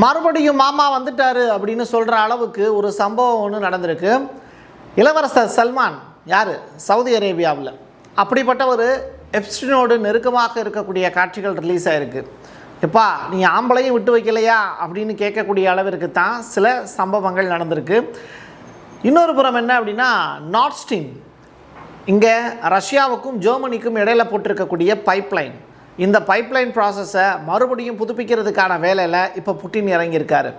மறுபடியும் மாமா வந்துட்டாரு அப்படின்னு சொல்கிற அளவுக்கு ஒரு சம்பவம் ஒன்று நடந்திருக்கு. இளவரசர் சல்மான் யார், சவுதி அரேபியாவில், அப்படிப்பட்ட ஒரு எப்ஸ்டினோடு நெருக்கமாக இருக்கக்கூடிய காட்சிகள் ரிலீஸ் ஆகிருக்கு. எப்பா நீ ஆம்பளையும் விட்டு வைக்கலையா அப்படின்னு கேட்கக்கூடிய அளவிற்கு தான் சில சம்பவங்கள் நடந்திருக்கு. இன்னொரு புறம் என்ன அப்படின்னா, நார்த் ஸ்ட்ரீம் இங்கே ரஷ்யாவுக்கும் ஜெர்மனிக்கும் இடையில போட்டிருக்கக்கூடிய பைப்லைன், இந்த பைப்லைன் ப்ராசஸை மறுபடியும் புதுப்பிக்கிறதுக்கான வேலையில் இப்போ புட்டின் இறங்கியிருக்காரு.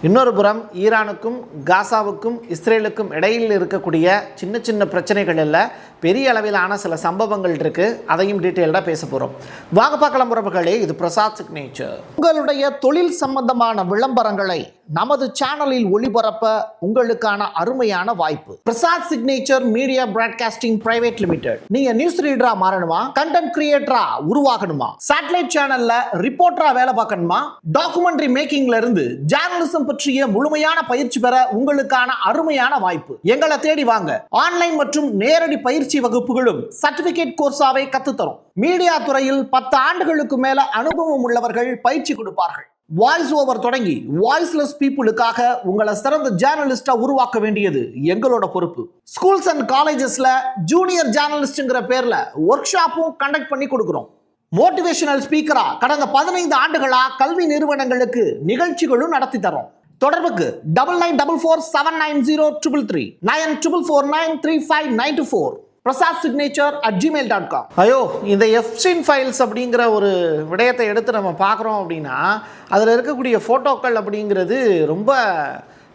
இன்னொரு புறம் ஈரானுக்கும் காசாவுக்கும் இஸ்ரேலுக்கும் இடையில் இருக்கக்கூடிய சின்ன சின்ன பிரச்சனைகள் இல்லை, பெரிய அளவிலான சில சம்பவங்கள் இருக்குது. அதையும் டீட்டெயில்டாக பேச போகிறோம். வாங்க பார்க்கலாம் உறவுகளே, இது பிரசாத் சிக்னேச்சர். உங்களுடைய தொழில் சம்பந்தமான விளம்பரங்களை நமது சேனலில் ஒளிபரப்ப உங்களுக்கான அருமையான வாய்ப்பு. Prasad signature media broadcasting private limited. நீங்க நியூஸ் ரீடரா மாறணுமா, கண்டென்ட் கிரியேட்டரா உருவாகணுமா, சேட்டலைட் சேனல்ல ரிப்போர்ட்டரா வேலை பார்க்கணுமா, டாக்குமெண்ட்ரி மேக்கிங்ல இருந்து ஜேர்னலிசம் பற்றிய முழுமையான பயிற்சி பெற உங்களுக்கான அருமையான வாய்ப்பு. எங்களை தேடி வாங்க. ஆன்லைன் மற்றும் நேரடி பயிற்சி வகுப்புகளும் சர்டிபிகேட் கோர்ஸாவே கத்துத்தரும். மீடியா துறையில் 10 ஆண்டுகளுக்கு மேல அனுபவம் உள்ளவர்கள் பயிற்சி கொடுப்பார்கள். வாய்ஸ் ஓவர் தொடங்கி வாய்ஸ்லெஸ் பீப்புளுக்காக உங்களை சிறந்த ஜேர்னலிஸ்டா உருவாக்க வேண்டியது எங்களோட பொறுப்பு. ஸ்கூல்ஸ் அண்ட் காலேஜஸ்ல ஜூனியர் ஜேர்னலிஸ்ட்ங்கிற பேர்ல ஒர்க் ஷாப்பும் கண்டக்ட் பண்ணி கொடுக்கிறோம். மோட்டிவேஷனல் ஸ்பீக்கரா கடந்த 15 ஆண்டுகளா கல்வி நிறுவனங்களுக்கு நிகழ்ச்சிகளும் நடத்தி தரோம். தொடர்புக்கு 9944790333 94493594 prasad.signature@gmail.com. ஐயோ, இந்த எப்ஸ்டீன் ஃபைல்ஸ் அப்படிங்கிற ஒரு விடயத்தை எடுத்து நம்ம பார்க்குறோம் அப்படின்னா அதில் இருக்கக்கூடிய ஃபோட்டோக்கள் அப்படிங்கிறது ரொம்ப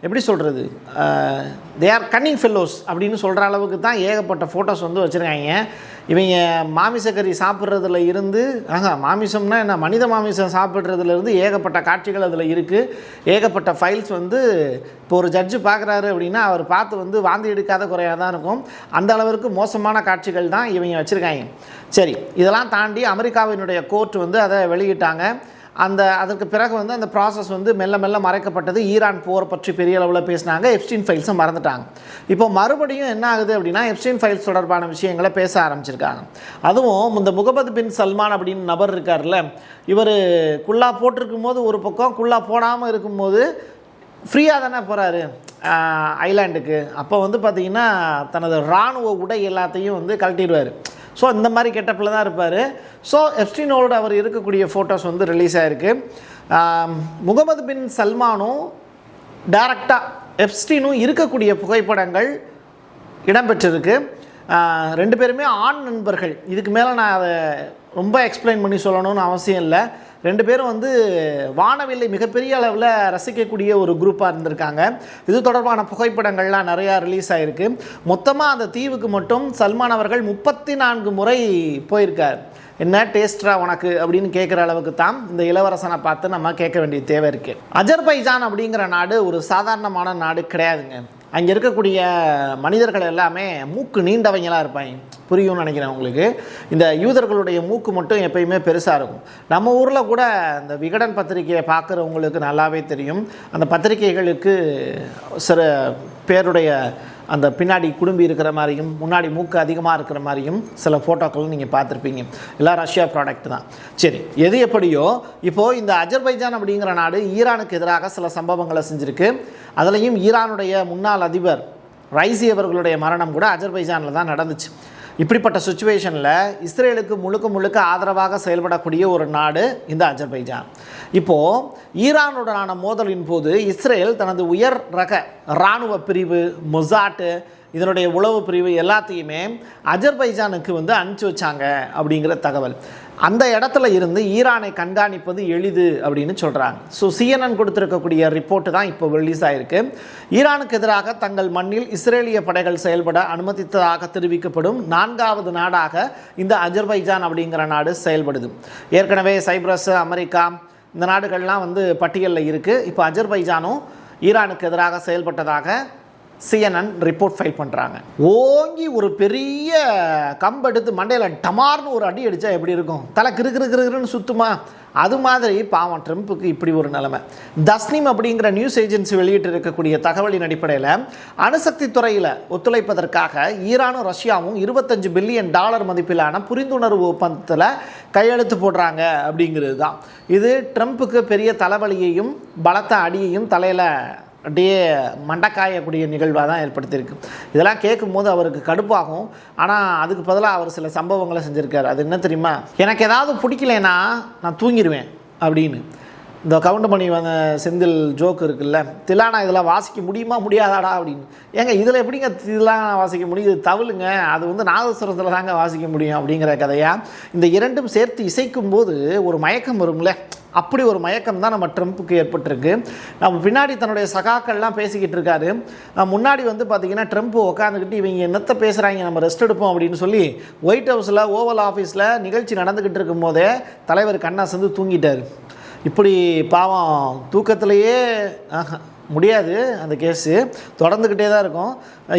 எப்படி சொல்கிறது, தே ஆர் கன்னிங் ஃபெல்லோஸ் அப்படின்னு சொல்கிற அளவுக்கு தான் ஏகப்பட்ட ஃபோட்டோஸ் வந்து வச்சுருக்காங்க. இவங்க மாமிசக்கறி சாப்பிட்றதுல இருந்து, மாமிசம்னா என்ன, மனித மாமிசம் சாப்பிட்றதுலேருந்து ஏகப்பட்ட காட்சிகள் அதில் இருக்குது. ஏகப்பட்ட ஃபைல்ஸ் வந்து இப்போ ஒரு ஜட்ஜு பார்க்குறாரு அப்படின்னா அவர் பார்த்து வந்து வாந்தி எடுக்காத குறையாக தான் இருக்கும். அந்த அளவிற்கு மோசமான காட்சிகள் தான் இவங்க வச்சுருக்காங்க. சரி, இதெல்லாம் தாண்டி அமெரிக்காவினுடைய கோர்ட் வந்து அதை வெளியிட்டாங்க. அதற்கு பிறகு வந்து அந்த ப்ராசஸ் வந்து மெல்ல மெல்ல மறைக்கப்பட்டது. ஈரான் போர் பற்றி பெரிய அளவில் பேசினாங்க, எப்ஸ்டீன் ஃபைல்ஸை மறந்துட்டாங்க. இப்போ மறுபடியும் என்ன ஆகுது அப்படின்னா, எப்ஸ்டீன் ஃபைல்ஸ் தொடர்பான விஷயங்களை பேச ஆரம்பிச்சிருக்காங்க. அதுவும் இந்த முகமது பின் சல்மான் அப்படின்னு நபர் இருக்கார்ல, இவர் குல்லா போட்டிருக்கும் போது ஒரு பக்கம், குல்லா போடாமல் இருக்கும்போது ஃப்ரீயாக தானே போகிறாரு ஐலாண்டுக்கு. அப்போ வந்து பார்த்திங்கன்னா தனது இராணுவ உடை எல்லாத்தையும் வந்து கழட்டிடுவார். ஸோ இந்த மாதிரி கெட்டப்பில் தான் இருப்பார். ஸோ எப்ஸ்டீனோடு அவர் இருக்கக்கூடிய ஃபோட்டோஸ் வந்து ரிலீஸ் ஆகிருக்கு. முகமது பின் சல்மானும் டைரக்டாக எப்ஸ்டீனும் இருக்கக்கூடிய புகைப்படங்கள் இடம்பெற்றிருக்கு. 2 பேருமே ஆண் நண்பர்கள். இதுக்கு மேலே நான் அதை ரொம்ப எக்ஸ்பிளைன் பண்ணி சொல்லணும்னு அவசியம் இல்லை. 2 பேரும் வந்து வானவில்லை மிகப்பெரிய அளவில் ரசிக்கக்கூடிய ஒரு குரூப்பாக இருந்திருக்காங்க. இது தொடர்பான புகைப்படங்கள்லாம் நிறையா ரிலீஸ் ஆகிருக்கு. மொத்தமாக அந்த தீவுக்கு மட்டும் சல்மான் அவர்கள் 34 முறை போயிருக்கார். என்ன டேஸ்ட்ரா உனக்கு அப்படின்னு கேட்குற அளவுக்கு தான் இந்த இளவரசனை பார்த்து நம்ம கேட்க வேண்டிய தேவை இருக்குது. அஜர்பைஜான் அப்படிங்கிற நாடு ஒரு சாதாரணமான நாடு கிடையாதுங்க. அங்கே இருக்கக்கூடிய மனிதர்கள் எல்லாமே மூக்கு நீண்டவங்களாக இருப்பாங்க. புரியும்னு நினைக்கிறேன் உங்களுக்கு. இந்த யூதர்களுடைய மூக்கு மட்டும் எப்பயுமே பெருசாக இருக்கும். நம்ம ஊரில் கூட இந்த விகடன் பத்திரிகையை பார்க்குறவங்களுக்கு நல்லாவே தெரியும். அந்த பத்திரிகைகளுக்கு சில பேருடைய அந்த பின்னாடி குடும்பி இருக்கிற மாதிரியும் முன்னாடி மூக்கு அதிகமாக இருக்கிற மாதிரியும் சில ஃபோட்டோக்கள் நீங்கள் பார்த்துருப்பீங்க. எல்லாம் ரஷ்யா ப்ராடக்ட் தான். சரி, எது எப்படியோ இப்போது இந்த அஜர்பைஜான் அப்படிங்கிற நாடு ஈரானுக்கு எதிராக சில சம்பவங்களை செஞ்சுருக்கு. அதுலேயும் ஈரானுடைய முன்னாள் அதிபர் ரைசி அவர்களுடைய மரணம் கூட அஜர்பைஜானில் தான் நடந்துச்சு. இப்படிப்பட்ட சுச்சுவேஷனில் இஸ்ரேலுக்கு முழுக்க ஆதரவாக செயல்படக்கூடிய ஒரு நாடு இந்த அஜர்பைஜான். இப்போது ஈரானுடனான மோதலின் போது இஸ்ரேல் தனது உயர் ரக இராணுவ பிரிவு, மொசாட்டு, இதனுடைய உளவு பிரிவு எல்லாத்தையுமே அஜர்பைஜானுக்கு வந்து அனுப்பிச்சி வச்சாங்க அப்படிங்கிற தகவல். அந்த இடத்துல இருந்து ஈரானை கண்காணிப்பது எளிது அப்படின்னு சொல்கிறாங்க. ஸோ CNN கொடுத்துருக்கக்கூடிய ரிப்போர்ட்டு தான் இப்போ ரிலீஸ் ஆகிருக்கு. ஈரானுக்கு எதிராக தங்கள் மண்ணில் இஸ்ரேலிய படைகள் செயல்பட அனுமதித்ததாக தெரிவிக்கப்படும் 4வது நாடாக இந்த அஜர்பைஜான் அப்படிங்கிற நாடு செயல்படுது. ஏற்கனவே சைப்ரஸ், அமெரிக்கா இந்த நாடுகள்லாம் வந்து பட்டியலில் இருக்குது. இப்போ அஜர்பைஜானும் ஈரானுக்கு எதிராக செயல்பட்டதாக CNN ரிப்போர்ட் ஃபைல் பண்ணுறாங்க. ஓங்கி ஒரு பெரிய கம்பு எடுத்து மண்டையில் டமார்னு ஒரு அடி அடித்தா எப்படி இருக்கும்? தலை கிருன்னு சுத்துமா? அது மாதிரி பாவம் ட்ரம்ப்புக்கு இப்படி ஒரு நிலைமை. தஸ்னிம் அப்படிங்கிற நியூஸ் ஏஜென்சி வெளியிட்டு இருக்கக்கூடிய தகவலின் அடிப்படையில் அணுசக்தி துறையில் ஒத்துழைப்பதற்காக ஈரானும் ரஷ்யாவும் $25 பில்லியன் மதிப்பிலான புரிந்துணர்வு ஒப்பந்தத்தில் கையெழுத்து போடுறாங்க அப்படிங்கிறது தான். இது ட்ரம்ப்புக்கு பெரிய தலைவலியையும் பலத்த அடியையும் தலையில் அப்படியே மண்டக்காயக்கூடிய நிகழ்வாக தான் ஏற்படுத்தியிருக்கு. இதெல்லாம் கேட்கும்போது அவருக்கு கடுப்பாகும். ஆனால் அதுக்கு பதிலாக அவர் சில சம்பவங்களை செஞ்சுருக்காரு. அது என்ன தெரியுமா? எனக்கு ஏதாவது பிடிக்கலைன்னா நான் தூங்கிடுவேன் அப்படின்னு. இந்த கவுண்டமணி வந்த செந்தில் ஜோக்கு இருக்குல்ல, தில்லானா இதெல்லாம் வாசிக்க முடியுமா முடியாதாடா அப்படின்னு. ஏங்க இதில் எப்படிங்க தில்லானா வாசிக்க முடியும்? இது தவிழுங்க, அது வந்து நாதஸ்வரத்தில் தாங்க வாசிக்க முடியும் அப்படிங்கிற கதையாக இந்த இரண்டும் சேர்த்து இசைக்கும் போது ஒரு மயக்கம் வரும்ல, அப்படி ஒரு மயக்கம் தான் நம்ம ட்ரம்ப்புக்கு ஏற்பட்டிருக்கு. நம்ம பின்னாடி தன்னுடைய சகாக்கள்லாம் பேசிக்கிட்டு இருக்காரு. முன்னாடி வந்து பார்த்திங்கன்னா ட்ரம்ப் உட்காந்துக்கிட்டு இவங்க என்னத்தை பேசுகிறாங்க, நம்ம ரெஸ்ட் எடுப்போம் அப்படின்னு சொல்லி ஒயிட் ஹவுஸில் ஓவல் ஆஃபீஸில் நிகழ்ச்சி நடந்துக்கிட்டு இருக்கும் போதே தலைவர் கண்ணா சேர்ந்து தூங்கிட்டார். இப்படி பாவம் தூக்கத்திலேயே முடியாது, அந்த கேஸு தொடர்ந்துக்கிட்டே தான் இருக்கும்.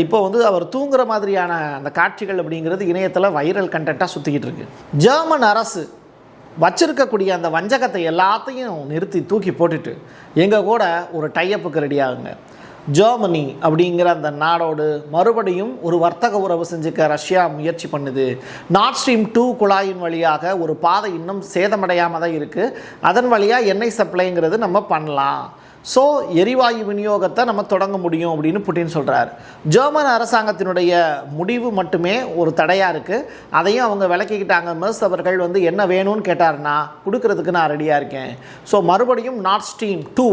இப்போ வந்து அவர் தூங்குற மாதிரியான அந்த காட்சிகள் அப்படிங்கிறது இணையத்தில் வைரல் கண்டென்ட்டாக சுற்றிக்கிட்டு இருக்கு. ஜெர்மன் அரசு வச்சிருக்கக்கூடிய அந்த வஞ்சகத்தை எல்லாத்தையும் நிறுத்தி தூக்கி போட்டுட்டு எங்கள் கூட ஒரு டைஅப்புக்கு ரெடி ஆகுங்க. ஜெர்மனி அப்படிங்கிற அந்த நாடோடு மறுபடியும் ஒரு வர்த்தக உறவு செஞ்சுக்க ரஷ்யா முயற்சி பண்ணுது. நார்ட் ஸ்ட்ரீம் 2 குழாயின் வழியாக ஒரு பாதை இன்னும் சேதமடையாமல் தான் இருக்குது. அதன் வழியாக எண்ணெய் சப்ளைங்கிறது நம்ம பண்ணலாம். ஸோ எரிவாயு விநியோகத்தை நம்ம தொடங்க முடியும் அப்படின்னு புட்டின் சொல்கிறார். ஜெர்மன் அரசாங்கத்தினுடைய முடிவு மட்டுமே ஒரு தடையாக இருக்குது. அதையும் அவங்க விளக்கிக்கிட்டாங்க. மெர்ஸ் அவர்கள் வந்து என்ன வேணும்னு கேட்டார்னா கொடுக்கறதுக்கு நான் ரெடியாக இருக்கேன். ஸோ மறுபடியும் நார்ட் ஸ்ட்ரீம் 2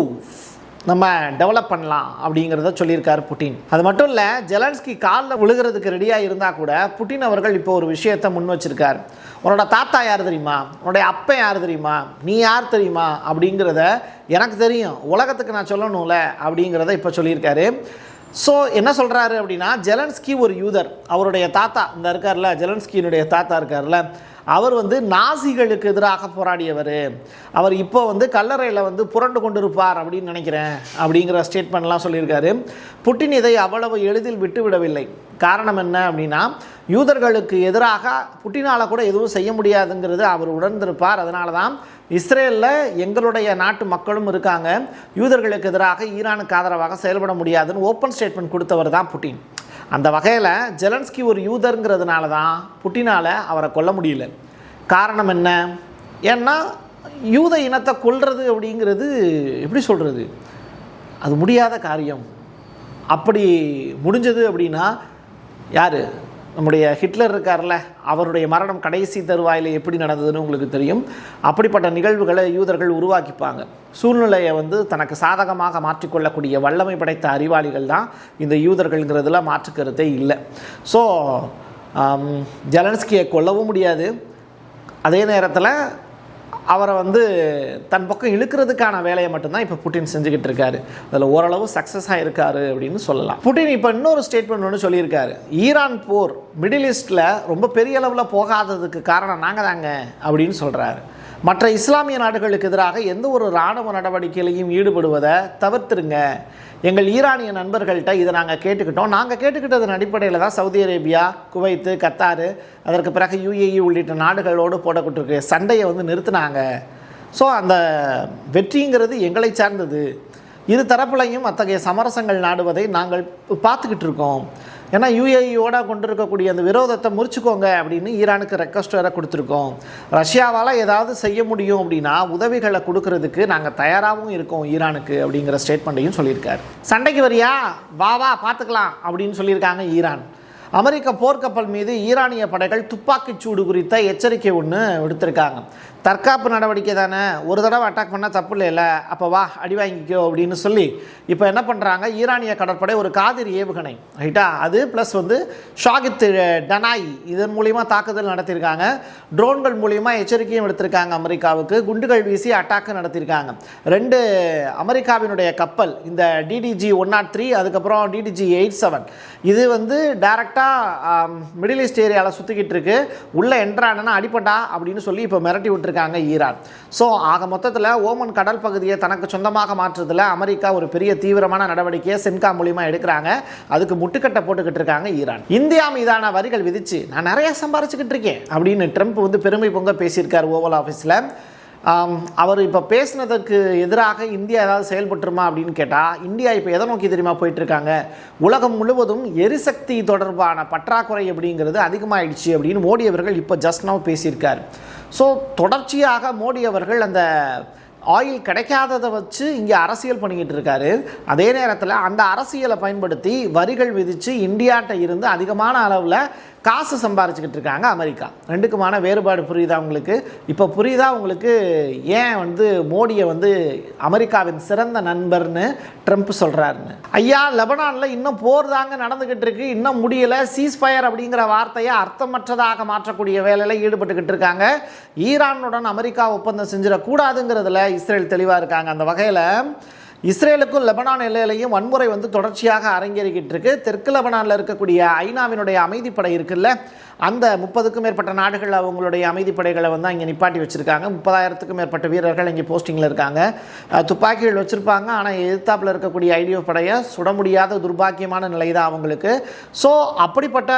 நம்ம டெவலப் பண்ணலாம் அப்படிங்கிறத சொல்லியிருக்காரு புட்டின். அது மட்டும் இல்லை, ஜெலன்ஸ்கி காலில் விழுகிறதுக்கு ரெடியாக இருந்தால் கூட புட்டின் அவர்கள் இப்போ ஒரு விஷயத்தை முன் வச்சிருக்கார். உன்னோட தாத்தா யார் தெரியுமா, உன்னுடைய அப்பன் யார் தெரியுமா, நீ யார் தெரியுமா அப்படிங்கிறத எனக்கு தெரியும், உலகத்துக்கு நான் சொல்லணும்ல அப்படிங்கிறத இப்போ சொல்லியிருக்காரு. ஸோ என்ன சொல்கிறாரு அப்படின்னா, ஜெலன்ஸ்கி ஒரு யூதர். அவருடைய தாத்தா இந்த இருக்கார்ல, ஜெலன்ஸ்கியினுடைய தாத்தா இருக்கார்ல, அவர் வந்து நாசிகளுக்கு எதிராக போராடியவர். அவர் இப்போ வந்து கல்லறையில் வந்து புரண்டு கொண்டு இருப்பார் அப்படின்னு நினைக்கிறேன் அப்படிங்கிற ஸ்டேட்மெண்ட்லாம் சொல்லியிருக்காரு. புட்டின் இதை அவ்வளவு எளிதில் விட்டுவிடவில்லை. காரணம் என்ன அப்படின்னா, யூதர்களுக்கு எதிராக புட்டினால் கூட எதுவும் செய்ய முடியாதுங்கிறது அவர் உணர்ந்திருப்பார். அதனால தான் இஸ்ரேலில் எங்களுடைய நாட்டு மக்களும் இருக்காங்க, யூதர்களுக்கு எதிராக ஈரானுக்கு ஆதரவாக செயல்பட முடியாதுன்னு ஓப்பன் ஸ்டேட்மெண்ட் கொடுத்தவர் தான் புட்டின். அந்த வகையில் ஜெலன்ஸ்கி ஒரு யூதருங்கிறதுனால தான் புட்டினால் அவரை கொல்ல முடியல. காரணம் என்ன? ஏன்னா யூத இனத்தை கொல்றது அப்படிங்கிறது எப்படி சொல்கிறது, அது முடியாத காரியம். அப்படி முடிஞ்சது அப்படின்னா யார்? நம்முடைய ஹிட்லர் இருக்கார்ல, அவருடைய மரணம் கடைசி தருவாயில் எப்படி நடந்ததுன்னு உங்களுக்கு தெரியும். அப்படிப்பட்ட நிகழ்வுகளை யூதர்கள் உருவாக்கிப்பாங்க. சூழ்நிலையை வந்து தனக்கு சாதகமாக மாற்றிக்கொள்ளக்கூடிய வல்லமை படைத்த அறிவாளிகள் தான் இந்த யூதர்கள்ங்கிறதுல மாற்றுக்கருத்தே இல்லை. ஸோ ஜெலன்ஸ்கியை கொல்லவும் முடியாது, அதே நேரத்தில் அவரை வந்து தன் பக்கம் இழுக்கிறதுக்கான வேலையை மட்டும்தான் இப்போ புட்டின் செஞ்சுக்கிட்டு இருக்காரு. அதில் ஓரளவு சக்ஸஸாக இருக்காரு அப்படின்னு சொல்லலாம். புட்டின் இப்போ இன்னொரு ஸ்டேட்மெண்ட் ஒன்று சொல்லியிருக்காரு. ஈரான் போர் மிடில் ஈஸ்டில் ரொம்ப பெரிய அளவில் போகாததுக்கு காரணம் நாங்கள் தாங்க அப்படின்னு சொல்கிறாரு. மற்ற இஸ்லாமிய நாடுகளுக்கு எதிராக எந்த ஒரு இராணுவ நடவடிக்கையிலையும் ஈடுபடுவதை தவிர்த்துருங்க. எங்கள் ஈரானிய நண்பர்கள்ட்ட இதை நாங்கள் கேட்டுக்கிட்டோம். நாங்கள் கேட்டுக்கிட்டதன் அடிப்படையில் தான் சவுதி அரேபியா, குவைத்து, கத்தார், அதற்கு பிறகு UAE உள்ளிட்ட நாடுகளோடு போடப்பட்டிருக்க சண்டையை வந்து நிறுத்தினாங்க. ஸோ அந்த வெற்றிங்கிறது எங்களை சார்ந்தது. இரு தரப்புலையும் அத்தகைய சமரசங்கள் நாடுவதை நாங்கள் பார்த்துக்கிட்டு இருக்கோம். ஏன்னா UAEயோட கொண்டிருக்கக்கூடிய அந்த விரோதத்தை முறிச்சுக்கோங்க அப்படின்னு ஈரானுக்கு ரெக்வஸ்ட் வேறு கொடுத்துருக்கோம். ரஷ்யாவால் ஏதாவது செய்ய முடியும் அப்படின்னா உதவிகளை கொடுக்கறதுக்கு நாங்கள் தயாராகவும் இருக்கோம் ஈரானுக்கு அப்படிங்கிற ஸ்டேட்மெண்ட்டையும் சொல்லியிருக்காரு. சண்டைக்கு வரியா, வா பார்த்துக்கலாம் அப்படின்னு சொல்லியிருக்காங்க ஈரான். அமெரிக்க போர்க்கப்பல் மீது ஈரானிய படைகள் துப்பாக்கிச் சூடு குறித்த எச்சரிக்கை ஒன்று விடுத்திருக்காங்க. தற்காப்பு நடவடிக்கை தானே, ஒரு தடவை அட்டாக் பண்ணால் தப்பு இல்லைல்ல, அப்போ வா அடி வாங்கிக்கோ அப்படின்னு சொல்லி இப்போ என்ன பண்ணுறாங்க, ஈரானிய கடற்படை ஒரு காதிர் ஏவுகணை ரைட்டா, அது ப்ளஸ் வந்து ஷாகித் டனாய் இதன் மூலிமா தாக்குதல் நடத்தியிருக்காங்க. ட்ரோன்கள் மூலிமா எச்சரிக்கையும் எடுத்திருக்காங்க. அமெரிக்காவுக்கு குண்டுகள் வீசி அட்டாக்கு நடத்தியிருக்காங்க. 2 அமெரிக்காவினுடைய கப்பல், இந்த DDG-103 அதுக்கப்புறம் DDG-87, இது வந்து டைரெக்டாக மிடில் ஈஸ்ட் ஏரியாவில் சுற்றிக்கிட்டு இருக்கு. உள்ளே என்ட்ரானா அடிப்பட்டா அப்படின்னு சொல்லி இப்போ மிரட்டி விட்டுருக்காங்க இருக்காங்க ஈரான். ஸோ ஆக மொத்தத்தில் ஓமன் கடல் பகுதியை தனக்கு சொந்தமாக மாற்றுறதுல அமெரிக்கா ஒரு பெரிய தீவிரமான நடவடிக்கையை சென்கா மூலிமா எடுக்கிறாங்க. அதுக்கு முட்டுக்கட்டை போட்டுக்கிட்டு இருக்காங்க ஈரான். இந்தியா மீதான வரிகள் விதிச்சு நான் நிறைய சம்பாரிச்சுக்கிட்டு இருக்கேன் அப்படின்னு ட்ரம்ப் வந்து பெருமை பொங்க பேசியிருக்கார் ஓவல் ஆஃபீஸில். அவர் இப்போ பேசினதுக்கு எதிராக இந்தியா ஏதாவது செயல்பட்டுருமா அப்படின்னு கேட்டால், இந்தியா இப்போ எதை நோக்கி தெரியுமா போயிட்டுருக்காங்க, உலகம் முழுவதும் எரிசக்தி தொடர்பான பற்றாக்குறை அப்படிங்கிறது அதிகமாகிடுச்சு அப்படின்னு மோடி அவர்கள் இப்போ ஜஸ்ட் நவ் பேசியிருக்கார். ஸோ தொடர்ச்சியாக மோடி அவர்கள் அந்த ஆயில் கிடைக்காததை வச்சு இங்கே அரசியல் பண்ணிக்கிட்டு இருக்காரு. அதே நேரத்தில் அந்த அரசியலை பயன்படுத்தி வரிகள் விதித்து இந்தியாட்ட இருந்து அதிகமான அளவில் காசு சம்பாரிச்சுக்கிட்டு இருக்காங்க அமெரிக்கா. ரெண்டுக்குமான வேறுபாடு புரியுதா உங்களுக்கு? இப்போ புரியுதா உங்களுக்கு ஏன் வந்து மோடியை வந்து அமெரிக்காவின் சிறந்த நண்பர்னு ட்ரம்ப் சொல்கிறாருன்னு? ஐயா, லெபனானில் இன்னும் போர் தாங்க நடந்துக்கிட்டு இருக்கு, இன்னும் முடியலை. சீஸ்ஃபயர் அப்படிங்கிற வார்த்தையை அர்த்தமற்றதாக மாற்றக்கூடிய வேலையில் ஈடுபட்டுக்கிட்டு இருக்காங்க. ஈரானுடன் அமெரிக்கா ஒப்பந்தம் செஞ்சிடக்கூடாதுங்கிறதுல இஸ்ரேல் தெளிவாக இருக்காங்க. அந்த வகையில் இஸ்ரேலுக்கும் லெபனான் எல்லையிலையும் வன்முறை வந்து தொடர்ச்சியாக அரங்கேறிக்கிட்டு இருக்கு. தெற்கு லெபனானில் இருக்கக்கூடிய ஐநாவினுடைய அமைதிப்படை இருக்குல்ல, அந்த 30க்கும் மேற்பட்ட நாடுகள் அவங்களுடைய அமைதிப்படைகளை வந்து அங்கே நிப்பாட்டி வச்சுருக்காங்க. 30,000க்கும் மேற்பட்ட வீரர்கள் இங்கே போஸ்டிங்கில் இருக்காங்க. துப்பாக்கிகள் வச்சுருப்பாங்க. ஆனால் எதிர்த்தாப்பில் இருக்கக்கூடிய ஐடிஎஃப் படையை சுட முடியாத துர்பாக்கியமான நிலை தான் அவங்களுக்கு. ஸோ அப்படிப்பட்ட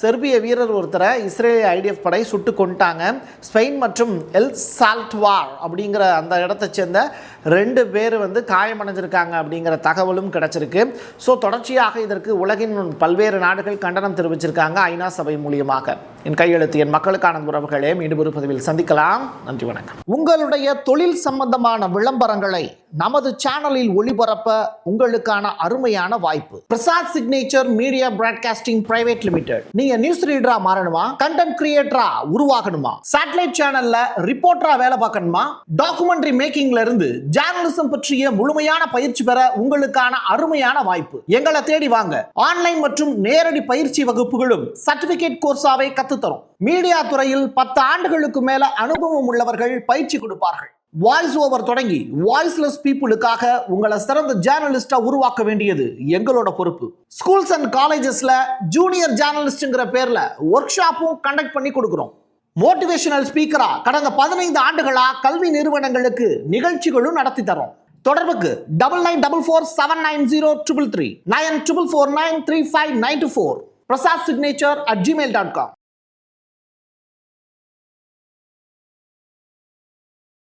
செர்பிய வீரர் ஒருத்தரை இஸ்ரேல் ஐடிஎஃப் படை சுட்டு கொண்டுட்டாங்க. ஸ்பெயின் மற்றும் எல் சால்ட்வார் அப்படிங்கிற அந்த இடத்தை சேர்ந்த 2 பேர் வந்து காயமடைஞ்சிருக்காங்க அப்படிங்கிற தகவலும் கிடச்சிருக்கு. ஸோ தொடர்ச்சியாக இதற்கு உலகின் பல்வேறு நாடுகள் கண்டனம் தெரிவிச்சிருக்காங்க ஐநா சபை மூலியமாக. என் கையெழுத்து என் மக்களுக்கான உறவுகளே, மீண்டும் ஒரு பதிவில் சந்திக்கலாம். நன்றி, வணக்கம். உங்களுடைய தொழில் சம்பந்தமான விளம்பரங்களை நமது சேனலில் ஒளிபரப்ப உங்களுக்கான அருமையான வாய்ப்பு. Prasad signature media broadcasting private limited. நீங்க நியூஸ் ரீடரா மாறணுமா, கண்டென்ட் கிரியேட்டரா உருவாகணுமா, சேட்டலைட் சேனல்ல ரிப்போர்ட்டரா வேலை பார்க்கணுமா, டாக்குமெண்ட்ரி மேக்கிங்ல இருந்து ஜேர்னலிசம் பற்றிய முழுமையான பயிற்சி பெற உங்களுக்கான அருமையான வாய்ப்பு. எங்களை தேடி வாங்க. ஆன்லைன் மற்றும் நேரடி பயிற்சி வகுப்புகளும் சர்டிபிகேட் கோர்ஸாவை கத்துத்தரும். மீடியா துறையில் 10 ஆண்டுகளுக்கு மேல அனுபவம் உள்ளவர்கள் பயிற்சி கொடுப்பார்கள். வாய்ஸ் ஓவர் தொடங்கி வாய்ஸ்லெஸ் பீப்புளுக்காக உங்களை சிறந்த ஜேர்னலிஸ்டா உருவாக்க வேண்டியது எங்களோட பொறுப்பு. ஸ்கூல்ஸ் அண்ட் காலேஜஸ்ல ஜூனியர் ஜேர்னலிஸ்ட்ங்கிற பேர்ல ஒர்க் ஷாப்பும் கண்டக்ட் பண்ணி கொடுக்கிறோம். மோட்டிவேஷனல் ஸ்பீக்கரா கடந்த 15 ஆண்டுகளா கல்வி நிறுவனங்களுக்கு நிகழ்ச்சிகளும் நடத்தி தரோம். தொடர்புக்கு 9944790333 94493594 prasad signature@gmail.com.